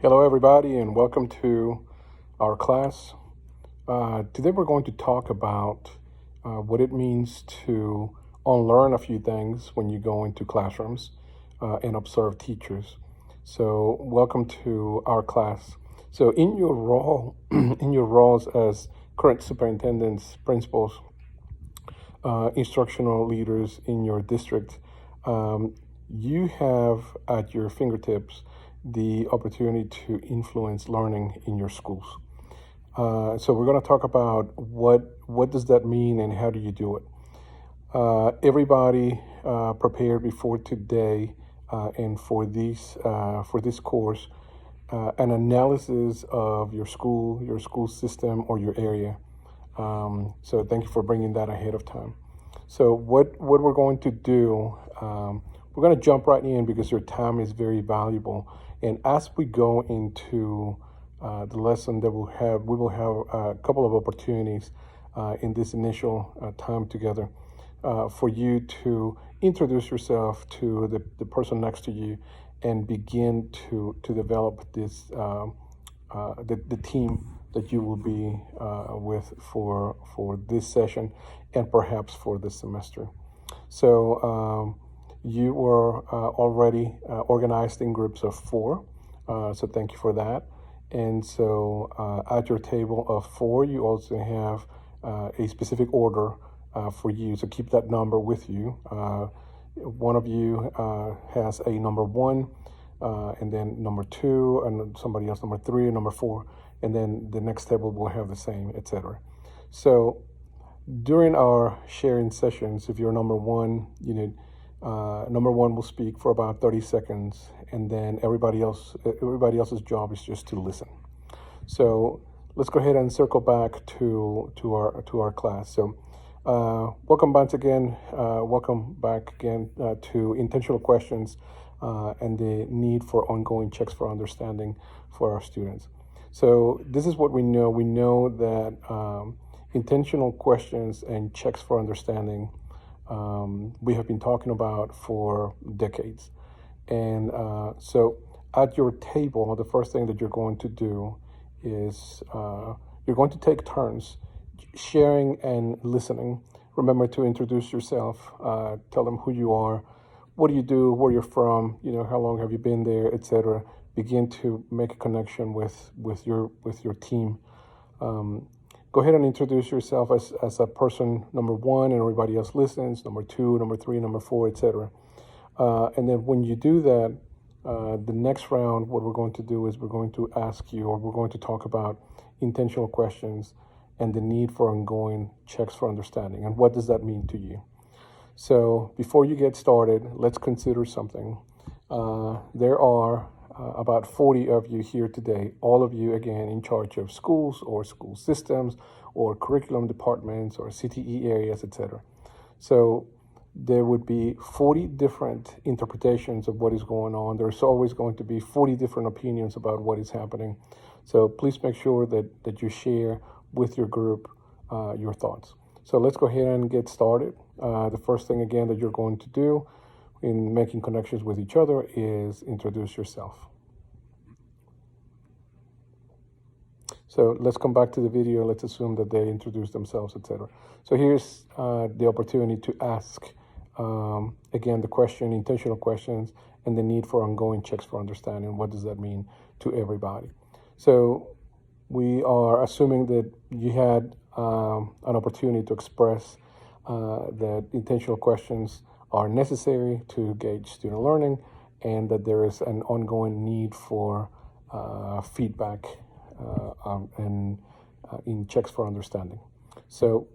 Hello, everybody, and welcome to our class. Today, we're going to talk about what it means to unlearn a few things when you go into classrooms and observe teachers. So, welcome to our class. So, in your role, in your roles as current superintendents, principals, instructional leaders in your district, um, you have at your fingertips the opportunity to influence learning in your schools. So we're going to talk about what does that mean and how do you do it. Everybody prepared before today and for this course an analysis of your school system, or your area. So thank you for bringing that ahead of time. So what we're going to do, we're going to jump right in because your time is very valuable. And as we go into the lesson that we will have a couple of opportunities in this initial time together for you to introduce yourself to the person next to you and begin to develop the team that you will be with for this session and perhaps for this semester. So you were already organized in groups of four. So thank you for that. And so at your table of four, you also have a specific order for you. So keep that number with you. One of you has a number one, and then number two, and somebody else number three, and number four, and then the next table will have the same, etc. So during our sharing sessions, if you're number one, number one will speak for about 30 seconds, and then everybody else's job is just to listen. So let's go ahead and circle back to our class. So welcome back again. To intentional questions and the need for ongoing checks for understanding for our students. So this is what we know. We know that intentional questions and checks for understanding we have been talking about for decades. And so at your table, the first thing that you're going to do is you're going to take turns sharing and listening. Remember to introduce yourself, tell them who you are, what do you do, where you're from, how long have you been there, etc. Begin to make a connection with your team. Go ahead and introduce yourself as a person number one, and everybody else listens, number two, number three, number four, etc. And then when you do that, the next round, what we're going to do is we're going to ask you, or we're going to talk about intentional questions and the need for ongoing checks for understanding. And what does that mean to you? So before you get started, let's consider something. There are about 40 of you here today, all of you, again, in charge of schools or school systems or curriculum departments or CTE areas, etc. So there would be 40 different interpretations of what is going on. There's always going to be 40 different opinions about what is happening. So please make sure that you share with your group your thoughts. So let's go ahead and get started. The first thing, again, that you're going to do in making connections with each other is introduce yourself. So let's come back to the video. Let's assume that they introduce themselves, etc. So here's the opportunity to ask, again, the question, intentional questions, and the need for ongoing checks for understanding. What does that mean to everybody? So we are assuming that you had an opportunity to express that intentional questions are necessary to gauge student learning, and that there is an ongoing need for feedback and in checks for understanding. So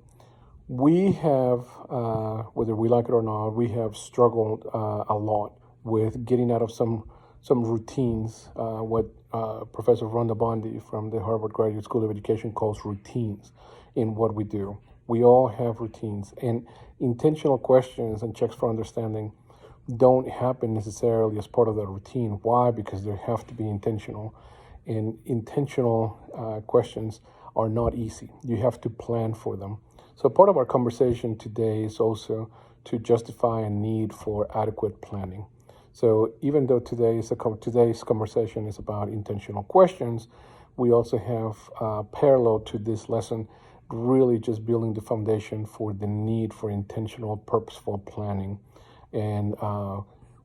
we have, whether we like it or not, we have struggled a lot with getting out of some routines, what Professor Rhonda Bondi from the Harvard Graduate School of Education calls routines in what we do. We all have routines, and intentional questions and checks for understanding don't happen necessarily as part of the routine. Why? Because they have to be intentional, and intentional questions are not easy. You have to plan for them. So part of our conversation today is also to justify a need for adequate planning. So even though today's conversation is about intentional questions, we also have parallel to this lesson, really just building the foundation for the need for intentional, purposeful planning. And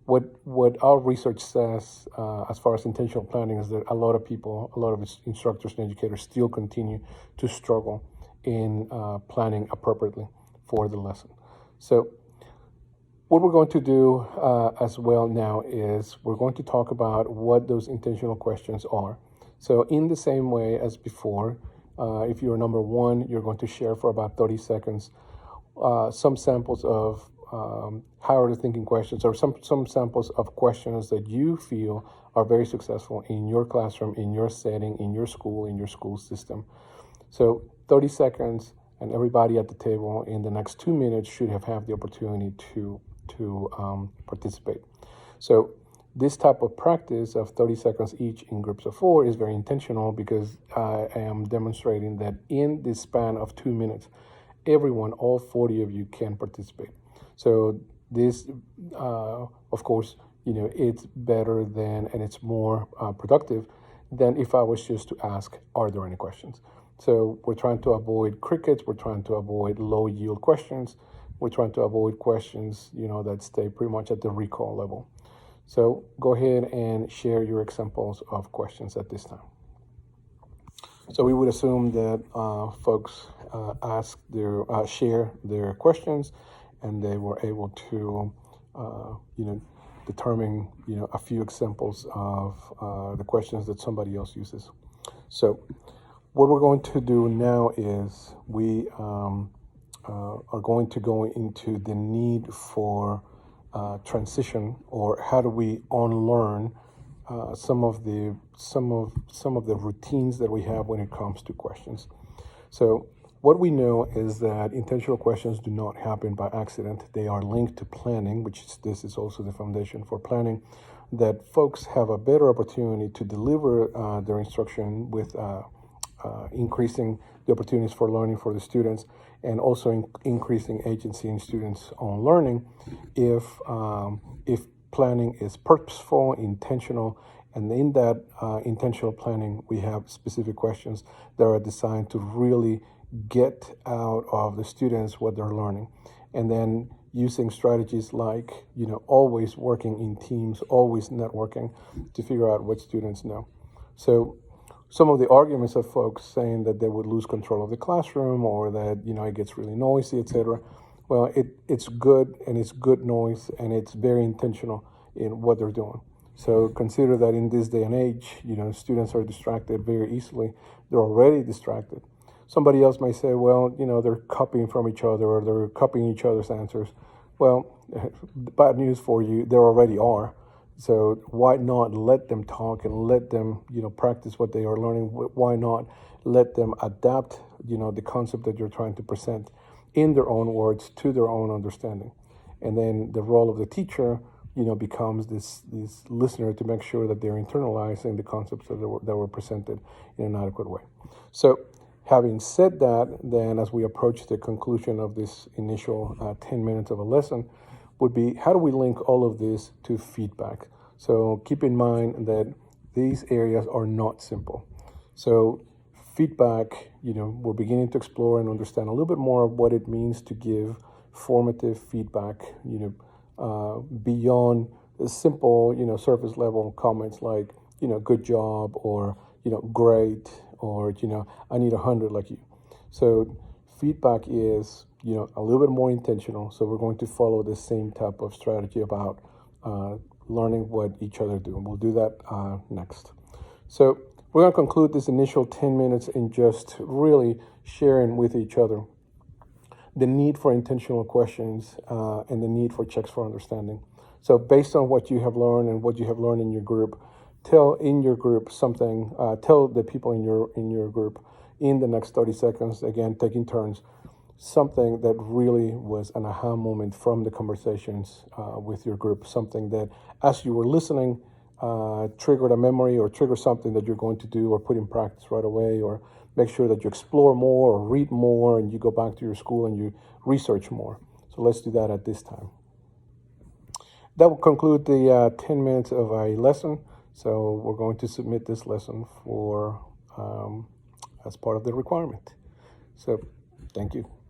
what our research says as far as intentional planning is that a lot of people, a lot of instructors and educators still continue to struggle in planning appropriately for the lesson. So what we're going to do as well now is we're going to talk about what those intentional questions are. So in the same way as before, if you're number one, you're going to share for about 30 seconds some samples of higher thinking questions, or some samples of questions that you feel are very successful in your classroom, in your setting, in your school system. So 30 seconds, and everybody at the table in the next 2 minutes should have the opportunity to participate. So this type of practice of 30 seconds each in groups of 4 is very intentional, because I am demonstrating that in this span of 2 minutes, everyone, all 40 of you, can participate. So this, of course, it's better than, and it's more productive than if I was just to ask, are there any questions? So we're trying to avoid crickets. We're trying to avoid low yield questions. We're trying to avoid questions, that stay pretty much at the recall level. So go ahead and share your examples of questions at this time. So we would assume that folks share their questions, and they were able to, determine, a few examples of the questions that somebody else uses. So what we're going to do now is we are going to go into the need for transition, or how do we unlearn some of the routines that we have when it comes to questions. So what we know is that intentional questions do not happen by accident. They are linked to planning, this is also the foundation for planning, that folks have a better opportunity to deliver their instruction with increasing the opportunities for learning for the students, and also increasing agency in students' own learning if planning is purposeful, intentional, and in that intentional planning, we have specific questions that are designed to really get out of the students what they're learning. And then using strategies like, always working in teams, always networking to figure out what students know. So some of the arguments of folks saying that they would lose control of the classroom, or that, it gets really noisy, etc. Well, it's good, and it's good noise, and it's very intentional in what they're doing. So consider that in this day and age, students are distracted very easily. They're already distracted. Somebody else may say, well, they're copying from each other, or they're copying each other's answers. Well, bad news for you, there already are. So why not let them talk and let them, practice what they are learning? Why not let them adapt, the concept that you're trying to present in their own words to their own understanding? And then the role of the teacher, becomes this listener to make sure that they're internalizing the concepts that were presented in an adequate way. So having said that, then as we approach the conclusion of this initial 10 minutes of a lesson, would be, how do we link all of this to feedback? So keep in mind that these areas are not simple. So feedback, we're beginning to explore and understand a little bit more of what it means to give formative feedback, beyond the simple, surface level comments like, good job, or, great, or, I need 100 like you. So feedback is, a little bit more intentional. So we're going to follow the same type of strategy about learning what each other do. And we'll do that next. So we're going to conclude this initial 10 minutes in just really sharing with each other the need for intentional questions and the need for checks for understanding. So based on what you have learned and what you have learned in your group, tell the people in your group in the next 30 seconds, again, taking turns, something that really was an aha moment from the conversations with your group, something that as you were listening triggered a memory, or trigger something that you're going to do or put in practice right away, or make sure that you explore more or read more, and you go back to your school and you research more. So let's do that at this time. that will conclude the 10 minutes of a lesson. So we're going to submit this lesson for as part of the requirement. So thank you.